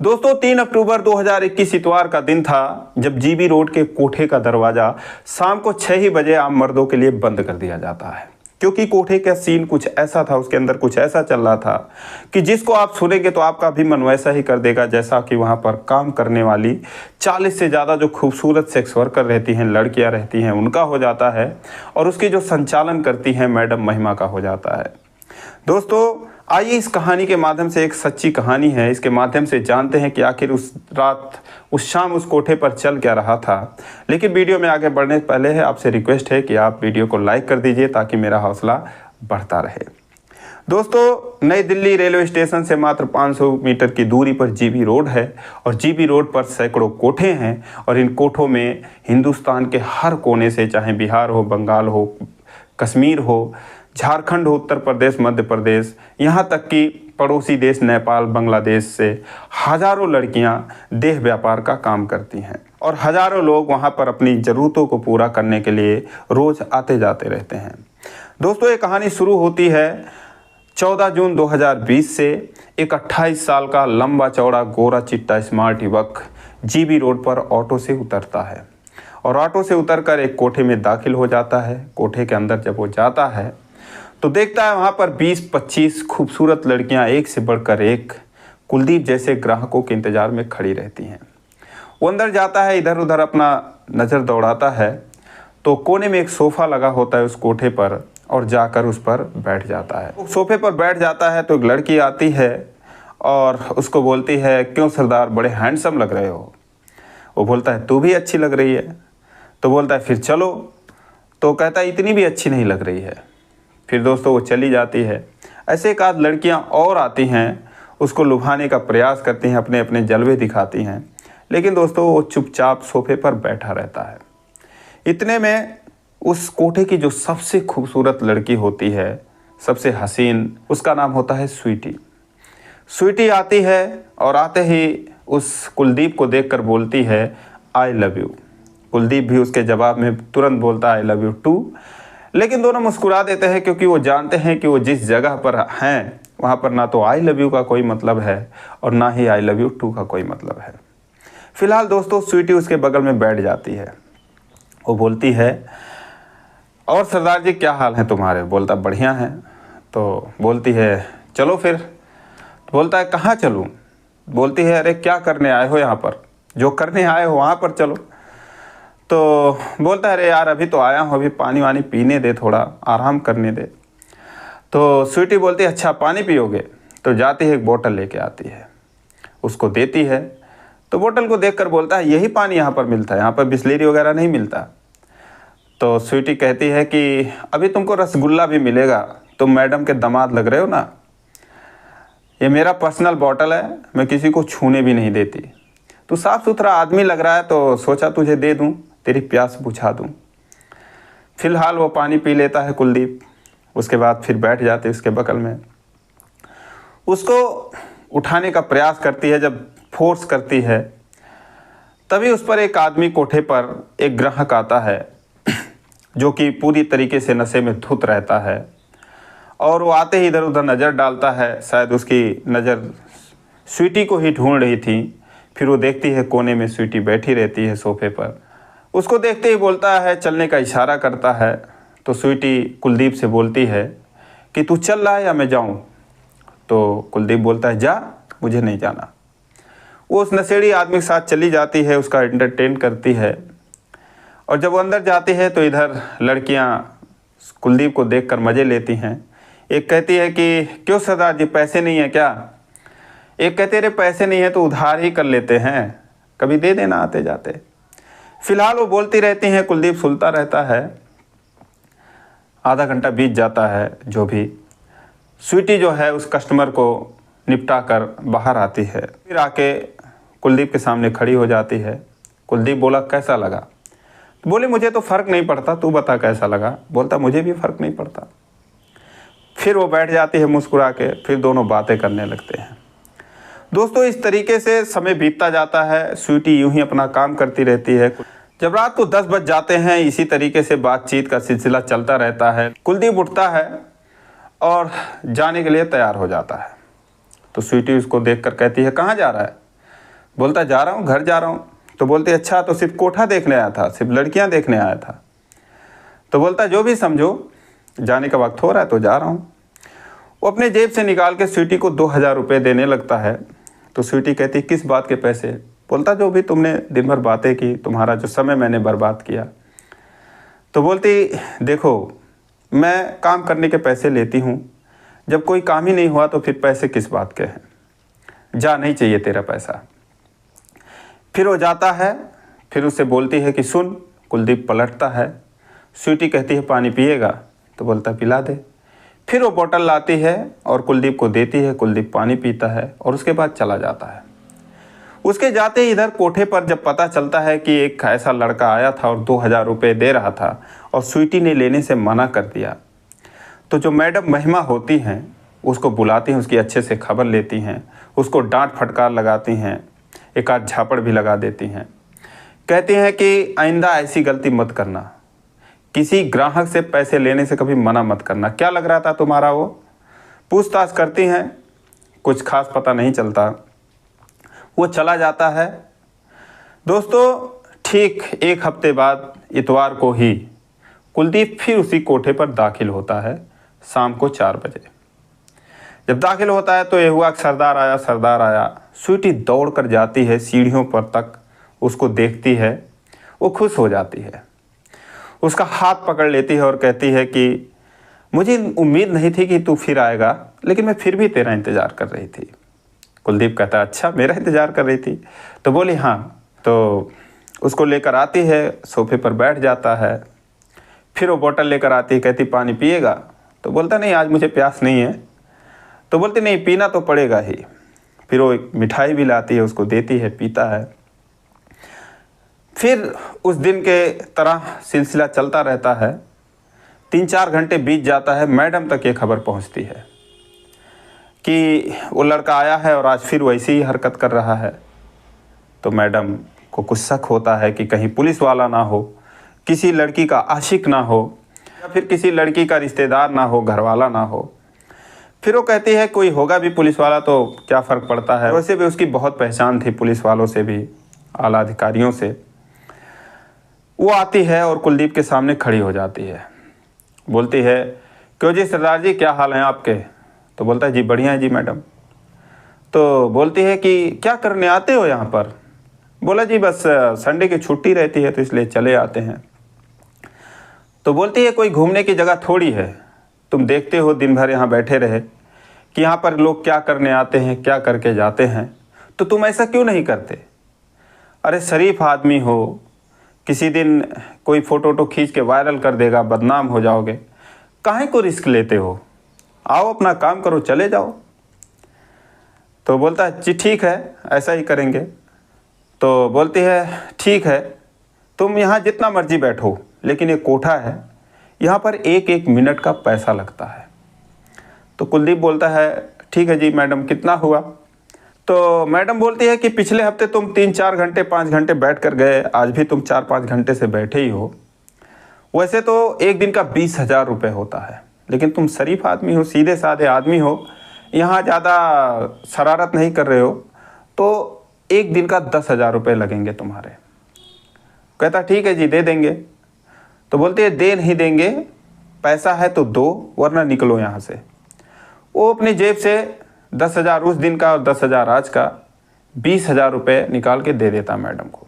दोस्तों 3 अक्टूबर 2021 इतवार का दिन था जब जीबी रोड के कोठे का दरवाजा शाम को 6 ही बजे आम मर्दों के लिए बंद कर दिया जाता है, क्योंकि कोठे का सीन कुछ ऐसा था, उसके अंदर कुछ ऐसा चल रहा था कि जिसको आप सुनेंगे तो आपका भी मन वैसा ही कर देगा जैसा कि वहाँ पर काम करने वाली 40 से ज़्यादा जो खूबसूरत सेक्स वर्कर रहती हैं, लड़कियाँ रहती हैं, उनका हो जाता है और उसकी जो संचालन करती हैं मैडम महिमा का हो जाता है। दोस्तों आइए इस कहानी के माध्यम से, एक सच्ची कहानी है, इसके माध्यम से जानते हैं कि आखिर उस रात उस शाम उस कोठे पर चल क्या रहा था। लेकिन वीडियो में आगे बढ़ने से पहले है आपसे रिक्वेस्ट है कि आप वीडियो को लाइक कर दीजिए ताकि मेरा हौसला बढ़ता रहे। दोस्तों नई दिल्ली रेलवे स्टेशन से मात्र 500 मीटर की दूरी पर जीबी रोड है और जीबी रोड पर सैकड़ों कोठे हैं और इन कोठों में हिंदुस्तान के हर कोने से, चाहे बिहार हो, बंगाल हो, कश्मीर हो, झारखंड हो, उत्तर प्रदेश, मध्य प्रदेश, यहाँ तक कि पड़ोसी देश नेपाल, बांग्लादेश से हज़ारों लड़कियाँ देह व्यापार का काम करती हैं और हज़ारों लोग वहाँ पर अपनी ज़रूरतों को पूरा करने के लिए रोज़ आते जाते रहते हैं। दोस्तों ये कहानी शुरू होती है 14 जून 2020 से। एक 28 साल का लंबा चौड़ा गोरा चिट्टा स्मार्ट युवक जीबी रोड पर ऑटो से उतरता है और ऑटो से उतरकर एक कोठे में दाखिल हो जाता है। कोठे के अंदर जब वो जाता है तो देखता है वहाँ पर 20-25 खूबसूरत लड़कियाँ एक से बढ़कर एक कुलदीप जैसे ग्राहकों के इंतज़ार में खड़ी रहती हैं। वो अंदर जाता है, इधर उधर अपना नज़र दौड़ाता है तो कोने में एक सोफ़ा लगा होता है उस कोठे पर और जाकर उस पर बैठ जाता है। वो सोफ़े पर बैठ जाता है तो एक लड़की आती है और उसको बोलती है, क्यों सरदार, बड़े हैंडसम लग रहे हो। वो बोलता है, तू भी अच्छी लग रही है। तो बोलता है, फिर चलो। तो कहता है, इतनी भी अच्छी नहीं लग रही है। फिर दोस्तों वो चली जाती है। ऐसे एक आध लड़कियां और आती हैं, उसको लुभाने का प्रयास करती हैं, अपने अपने जलवे दिखाती हैं, लेकिन दोस्तों वो चुपचाप सोफे पर बैठा रहता है। इतने में उस कोठे की जो सबसे खूबसूरत लड़की होती है, सबसे हसीन, उसका नाम होता है स्वीटी। स्वीटी आती है और आते ही उस कुलदीप को देखकर बोलती है, आई लव यू। कुलदीप भी उसके जवाब में तुरंत बोलता है, आई लव यू टू। लेकिन दोनों मुस्कुरा देते हैं क्योंकि वो जानते हैं कि वो जिस जगह पर हैं वहाँ पर ना तो आई लव यू का कोई मतलब है और ना ही आई लव यू टू का कोई मतलब है। फिलहाल दोस्तों स्वीटी उसके बगल में बैठ जाती है। वो बोलती है, और सरदार जी क्या हाल है तुम्हारे। बोलता, बढ़िया है। तो बोलती है, चलो फिर। बोलता है, कहाँ चलूँ। बोलती है, अरे क्या करने आए हो यहाँ पर, जो करने आए हो वहाँ पर चलो। तो बोलता है, अरे यार अभी तो आया हूँ, अभी पानी वानी पीने दे, थोड़ा आराम करने दे। तो स्वीटी बोलती है, अच्छा पानी पियोगे। तो जाती है, एक बोतल लेके आती है, उसको देती है। तो बोतल को देखकर बोलता है, यही पानी यहाँ पर मिलता है, यहाँ पर बिस्लेरी वगैरह नहीं मिलता। तो स्वीटी कहती है कि अभी तुमको रसगुल्ला भी मिलेगा, तुम मैडम के दामाद लग रहे हो ना। ये मेरा पर्सनल बोतल है, मैं किसी को छूने भी नहीं देती। तू साफ़ सुथरा आदमी लग रहा है तो सोचा तुझे दे दूँ, तेरी प्यास बुझा दूँ। फिलहाल वो पानी पी लेता है कुलदीप। उसके बाद फिर बैठ जाते उसके बगल में। उसको उठाने का प्रयास करती है, जब फोर्स करती है तभी उस पर एक आदमी, कोठे पर एक ग्राहक आता है जो कि पूरी तरीके से नशे में धुत रहता है और वो आते ही इधर उधर नज़र डालता है। शायद उसकी नज़र स्वीटी को ही ढूंढ रही थी। फिर वो देखती है कोने में स्वीटी बैठी रहती है सोफे पर। उसको देखते ही बोलता है, चलने का इशारा करता है। तो स्वीटी कुलदीप से बोलती है कि तू चल रहा है या मैं जाऊं। तो कुलदीप बोलता है, जा, मुझे नहीं जाना। वो उस नशेड़ी आदमी के साथ चली जाती है, उसका एंटरटेन करती है और जब वो अंदर जाती है तो इधर लड़कियां कुलदीप को देखकर मज़े लेती हैं। एक कहती है कि क्यों सरदार जी, पैसे नहीं है क्या। एक कहते, अरे पैसे नहीं है तो उधार ही कर लेते हैं, कभी दे देना आते जाते। फिलहाल वो बोलती रहती हैं, कुलदीप सुनता रहता है। आधा घंटा बीत जाता है। जो भी स्वीटी जो है उस कस्टमर को निपटा कर बाहर आती है। फिर आके कुलदीप के सामने खड़ी हो जाती है। कुलदीप बोला, कैसा लगा। तो बोले, मुझे तो फ़र्क नहीं पड़ता, तू बता कैसा लगा। बोलता, मुझे भी फ़र्क नहीं पड़ता। फिर वो बैठ जाती है मुस्कुरा के। फिर दोनों बातें करने लगते हैं। दोस्तों इस तरीके से समय बीतता जाता है। स्वीटी यूं ही अपना काम करती रहती है। जब रात को 10 बज जाते हैं, इसी तरीके से बातचीत का सिलसिला चलता रहता है। कुलदीप उठता है और जाने के लिए तैयार हो जाता है। तो स्वीटी उसको देखकर कहती है, कहाँ जा रहा है। बोलता जा रहा हूँ, घर जा रहा हूँ। तो बोलती अच्छा तो सिर्फ कोठा देखने आया था, सिर्फ लड़कियाँ देखने आया था। तो बोलता जो भी समझो, जाने का वक्त हो रहा है तो जा रहा हूँ। वो अपने जेब से निकाल के स्वीटी को 2000 रुपये देने लगता है। तो स्वीटी कहती किस बात के पैसे? बोलता जो भी तुमने दिन भर बातें की, तुम्हारा जो समय मैंने बर्बाद किया। तो बोलती देखो मैं काम करने के पैसे लेती हूँ, जब कोई काम ही नहीं हुआ तो फिर पैसे किस बात के हैं, जा, नहीं चाहिए तेरा पैसा। फिर वो जाता है। फिर उससे बोलती है कि सुन। कुलदीप पलटता है। स्वीटी कहती है पानी पिएगा? तो बोलता पिला दे। फिर वो बोतल लाती है और कुलदीप को देती है। कुलदीप पानी पीता है और उसके बाद चला जाता है। उसके जाते ही इधर कोठे पर जब पता चलता है कि एक ऐसा लड़का आया था और 2000 रुपये दे रहा था और स्वीटी ने लेने से मना कर दिया, तो जो मैडम महिमा होती हैं उसको बुलाती हैं, उसकी अच्छे से खबर लेती हैं, उसको डांट फटकार लगाती हैं, एक आध झापड़ भी लगा देती हैं। कहती हैं कि आइंदा ऐसी गलती मत करना, किसी ग्राहक से पैसे लेने से कभी मना मत करना। क्या लग रहा था तुम्हारा? वो पूछताछ करती हैं, कुछ खास पता नहीं चलता। वो चला जाता है। दोस्तों ठीक एक हफ्ते बाद इतवार को ही कुलदीप फिर उसी कोठे पर दाखिल होता है, शाम को 4 बजे। जब दाखिल होता है तो ये हुआ कि सरदार आया, सरदार आया। स्वीटी दौड़ कर जाती है सीढ़ियों पर तक, उसको देखती है, वो खुश हो जाती है, उसका हाथ पकड़ लेती है और कहती है कि मुझे उम्मीद नहीं थी कि तू फिर आएगा, लेकिन मैं फिर भी तेरा इंतज़ार कर रही थी। कुलदीप कहता अच्छा मेरा इंतज़ार कर रही थी? तो बोली हाँ। तो उसको लेकर आती है, सोफे पर बैठ जाता है। फिर वो बोतल लेकर आती है, कहती पानी पिएगा? तो बोलता नहीं आज मुझे प्यास नहीं है। तो बोलती नहीं पीना तो पड़ेगा ही। फिर वो एक मिठाई भी लाती है, उसको देती है, पीता है। फिर उस दिन के तरह सिलसिला चलता रहता है। 3-4 घंटे बीत जाता है। मैडम तक ये खबर पहुंचती है कि वो लड़का आया है और आज फिर वैसी ही हरकत कर रहा है। तो मैडम को कुछ शक होता है कि कहीं पुलिस वाला ना हो, किसी लड़की का आशिक ना हो, या फिर किसी लड़की का रिश्तेदार ना हो, घरवाला ना हो। फिर वो कहती है कोई होगा भी पुलिस वाला तो क्या फ़र्क पड़ता है। वैसे भी उसकी बहुत पहचान थी पुलिस वालों से भी, आला अधिकारियों से। वो आती है और कुलदीप के सामने खड़ी हो जाती है। बोलती है क्यों जी सरदार जी, क्या हाल हैं आपके? तो बोलता है जी बढ़िया है जी मैडम। तो बोलती है कि क्या करने आते हो यहाँ पर? बोला जी बस संडे की छुट्टी रहती है तो इसलिए चले आते हैं। तो बोलती है कोई घूमने की जगह थोड़ी है, तुम देखते हो दिन भर यहाँ बैठे रहे कि यहाँ पर लोग क्या करने आते हैं, क्या करके जाते हैं, तो तुम ऐसा क्यों नहीं करते? अरे शरीफ आदमी हो, किसी दिन कोई फ़ोटो खींच के वायरल कर देगा, बदनाम हो जाओगे, काहे को रिस्क लेते हो? आओ अपना काम करो, चले जाओ। तो बोलता है जी ठीक है ऐसा ही करेंगे। तो बोलती है ठीक है तुम यहाँ जितना मर्जी बैठो, लेकिन ये कोठा है, यहाँ पर 1-1 मिनट का पैसा लगता है। तो कुलदीप बोलता है ठीक है जी मैडम, कितना हुआ? तो मैडम बोलती है कि पिछले हफ्ते तुम 3-4 घंटे 5 घंटे बैठ कर गए, आज भी तुम 4-5 घंटे से बैठे ही हो। वैसे तो एक दिन का 20,000 रुपये होता है, लेकिन तुम शरीफ आदमी हो, सीधे साधे आदमी हो, यहाँ ज़्यादा शरारत नहीं कर रहे हो, तो एक दिन का 10,000 रुपये लगेंगे तुम्हारे। कहता ठीक है जी दे देंगे। तो बोलते हैं दे नहीं देंगे, पैसा है तो दो वरना निकलो यहाँ से। वो अपनी जेब से 10,000 उस दिन का और 10,000 आज का 20,000 रुपये निकाल के दे देता मैडम को।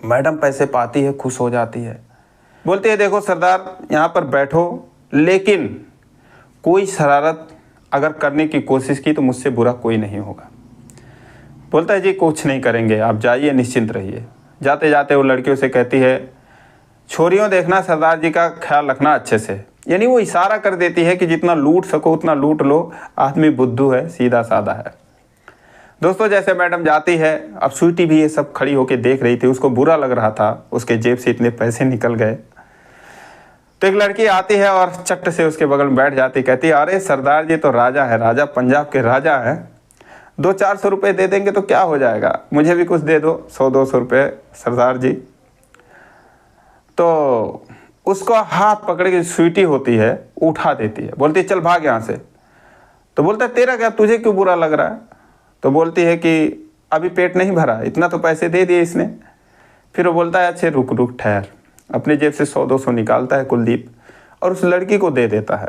मैडम पैसे पाती है, खुश हो जाती है, बोलती है देखो सरदार यहाँ पर बैठो, लेकिन कोई शरारत अगर करने की कोशिश की तो मुझसे बुरा कोई नहीं होगा। बोलता है जी कुछ नहीं करेंगे, आप जाइए, निश्चिंत रहिए। जाते जाते वो लड़कियों से कहती है छोरियों देखना सरदार जी का ख्याल रखना अच्छे से, यानी वो इशारा कर देती है कि जितना लूट सको उतना लूट लो, आदमी बुद्धू है, सीधा साधा है। दोस्तों जैसे मैडम जाती है, अब स्वीटी भी ये सब खड़ी होकर देख रही थी, उसको बुरा लग रहा था, उसके जेब से इतने पैसे निकल गए। तो एक लड़की आती है और चट्ट से उसके बगल में बैठ जाती, कहती है अरे सरदार जी तो राजा है, राजा पंजाब के राजा है, 200-400 रुपये दे देंगे तो क्या हो जाएगा, मुझे भी कुछ दे दो 100-200 रुपये सरदार जी। तो उसको हाथ पकड़ के स्वीटी होती है, उठा देती है, बोलती है चल भाग यहाँ से। तो बोलता है तेरा क्या, तुझे क्यों बुरा लग रहा है? तो बोलती है कि अभी पेट नहीं भरा, इतना तो पैसे दे दिए इसने। फिर वो बोलता है अच्छा रुक रुक ठहर, अपने जेब से 100-200 निकालता है कुलदीप और उस लड़की को दे देता है।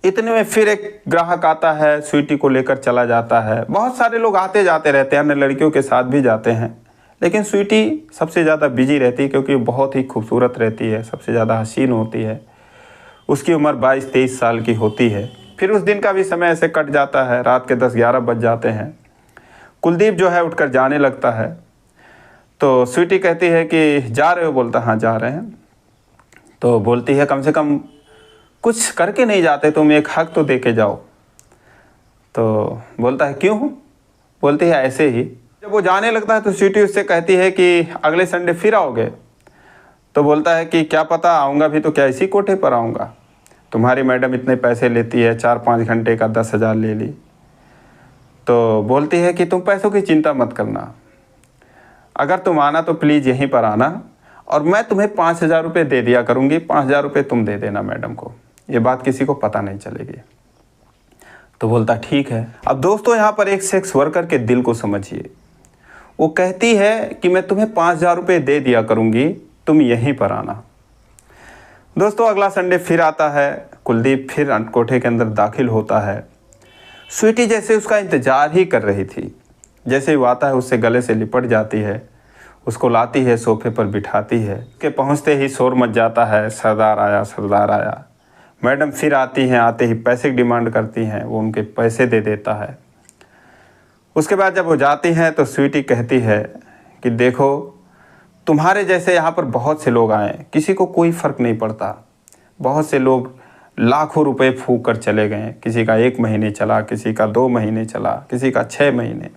इतने में फिर एक ग्राहक आता है, स्वीटी को लेकर चला जाता है। बहुत सारे लोग आते जाते रहते हैं, अन्य लड़कियों के साथ भी जाते हैं, लेकिन स्वीटी सबसे ज़्यादा बिजी रहती है क्योंकि बहुत ही खूबसूरत रहती है, सबसे ज़्यादा हसीन होती है। उसकी उम्र 22-23 साल की होती है। फिर उस दिन का भी समय ऐसे कट जाता है, रात के 10-11 बज जाते हैं। कुलदीप जो है उठकर जाने लगता है, तो स्वीटी कहती है कि जा रहे हो? बोलता हाँ जा रहे हैं। तो बोलती है कम से कम कुछ करके नहीं जाते तुम, एक हक तो दे के जाओ। तो बोलता है क्यों? बोलती है ऐसे ही। जब वो जाने लगता है तो स्वीटी उससे कहती है कि अगले संडे फिर आओगे? तो बोलता है कि क्या पता, आऊँगा भी तो क्या इसी कोठे पर आऊँगा? तुम्हारी मैडम इतने पैसे लेती है, 4-5 घंटे का 10,000 ले ली। तो बोलती है कि तुम पैसों की चिंता मत करना, अगर तुम आना तो प्लीज़ यहीं पर आना और मैं तुम्हें 5,000 रुपये दे दिया करूँगी, 5,000 रुपये तुम दे देना मैडम को, ये बात किसी को पता नहीं चलेगी। तो बोलता ठीक है। अब दोस्तों यहाँ पर एक सेक्स वर्कर के दिल को समझिए। वो कहती है कि मैं तुम्हें 5,000 रुपये दे दिया करूँगी, तुम यहीं पर आना। दोस्तों अगला संडे फिर आता है, कुलदीप फिर कोठे के अंदर दाखिल होता है। स्वीटी जैसे उसका इंतज़ार ही कर रही थी। जैसे ही वो आता है उससे गले से लिपट जाती है, उसको लाती है, सोफे पर बिठाती है। के पहुंचते ही शोर मच जाता है, सरदार आया, सरदार आया। मैडम फिर आती हैं, आते ही पैसे की डिमांड करती हैं, वो उनके पैसे दे देता है। उसके बाद जब वो जाती हैं तो स्वीटी कहती है कि देखो तुम्हारे जैसे यहाँ पर बहुत से लोग आए, किसी को कोई फ़र्क नहीं पड़ता। बहुत से लोग लाखों रुपए फूंक कर चले गए, किसी का 1 महीने चला, किसी का 2 महीने चला, किसी का 6 महीने।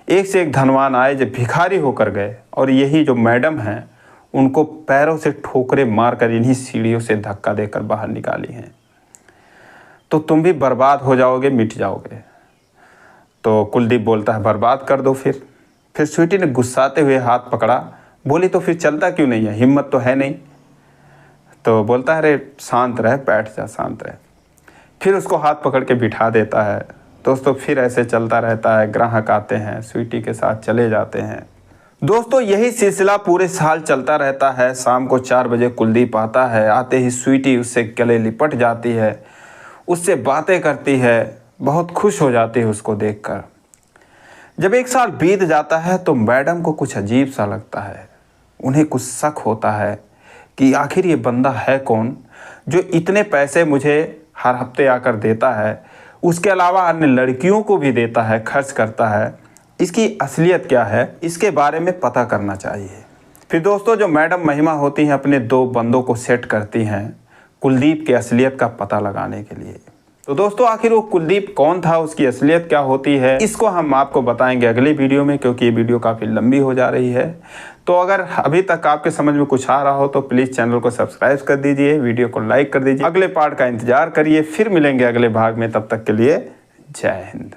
एक से एक धनवान आए जो भिखारी होकर गए, और यही जो मैडम हैं उनको पैरों से ठोकरें मारकर इन्हीं सीढ़ियों से धक्का देकर बाहर निकाली हैं। तो तुम भी बर्बाद हो जाओगे, मिट जाओगे। तो कुलदीप बोलता है बर्बाद कर दो फिर स्वीटी ने गुस्साते हुए हाथ पकड़ा, बोली तो फिर चलता क्यों नहीं है, हिम्मत तो है नहीं। तो बोलता है अरे शांत रह, बैठ जा, शांत रह। फिर उसको हाथ पकड़ के बिठा देता है। दोस्तों फिर ऐसे चलता रहता है, ग्राहक आते हैं, स्वीटी के साथ चले जाते हैं। दोस्तों यही सिलसिला पूरे साल चलता रहता है। शाम को 4 बजे कुलदीप आता है, आते ही स्वीटी उससे गले लिपट जाती है, उससे बातें करती है, बहुत खुश हो जाती है उसको देखकर। जब 1 साल बीत जाता है तो मैडम को कुछ अजीब सा लगता है। उन्हें कुछ शक होता है कि आखिर ये बंदा है कौन जो इतने पैसे मुझे हर हफ्ते आकर देता है, उसके अलावा अन्य लड़कियों को भी देता है, खर्च करता है। इसकी असलियत क्या है, इसके बारे में पता करना चाहिए। फिर दोस्तों जो मैडम महिमा होती हैं अपने 2 बंदों को सेट करती हैं कुलदीप की असलियत का पता लगाने के लिए। तो दोस्तों आखिर वो कुलदीप कौन था, उसकी असलियत क्या होती है, इसको हम आपको बताएंगे अगली वीडियो में, क्योंकि ये वीडियो काफ़ी लंबी हो जा रही है। तो अगर अभी तक आपके समझ में कुछ आ रहा हो तो प्लीज़ चैनल को सब्सक्राइब कर दीजिए, वीडियो को लाइक कर दीजिए। अगले पार्ट का इंतजार करिए, फिर मिलेंगे अगले भाग में। तब तक के लिए जय हिंद।